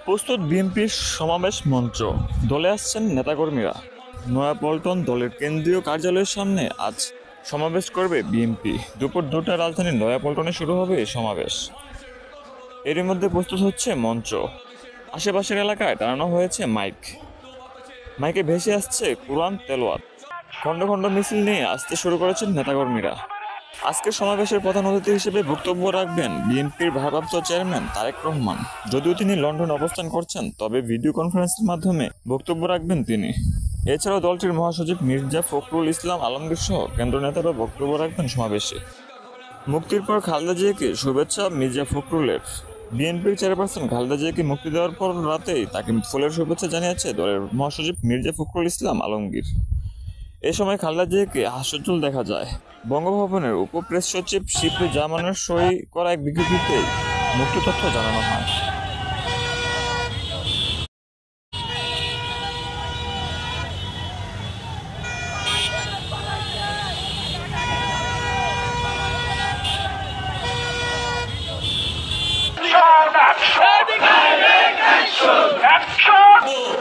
প্রস্তুত বিএনপির সমাবেশ মঞ্চ, দলে আসছেন নেতাকর্মীরা। নয়াপল্টন দলের কেন্দ্রীয় কার্যালয়ের সামনে আজ সমাবেশ করবে বিএনপি। দুপুর 2টায় রাজধানীর নয়াপল্টনে শুরু হবে এই সমাবেশ। এরই মধ্যে প্রস্তুত হচ্ছে মঞ্চ। আশেপাশের এলাকায় টানানো হয়েছে মাইকে ভেসে আসছে কুরআন তেলাওয়াত। খণ্ড খণ্ড মিছিল নিয়ে আসতে শুরু করেছেন নেতাকর্মীরা। আজকের সমাবেশের প্রধান অতিথি হিসেবে বক্তব্য রাখবেন বিএনপির ভারপ্রাপ্ত চেয়ারম্যান তারেক রহমান। যদিও তিনি লন্ডনে অবস্থান করছেন, তবে ভিডিও কনফারেন্সের মাধ্যমে বক্তব্য রাখবেন তিনি। এছাড়াও দলটির মহাসচিব মির্জা ফখরুল ইসলাম আলমগীর সহ কেন্দ্র নেতারা বক্তব্য রাখবেন সমাবেশে। মুক্তির পর খালেদা জিয়াকে শুভেচ্ছা মির্জা ফখরুলের। বিএনপির চেয়ারপারসন খালেদা জিয়াকে মুক্তি দেওয়ার পর রাতেই তাকে ফুলের শুভেচ্ছা জানিয়েছে দলের মহাসচিব মির্জা ফখরুল ইসলাম আলমগীর। এ সময় খালেদা জিয়াকে হাস্যোজ্জ্বল দেখা যায়। বঙ্গভবনের উপপ্রেস সচিব শিবলি জামানের সই করা এক বিজ্ঞপ্তিতে মুক্তি তথ্য জানানো হয়। Action!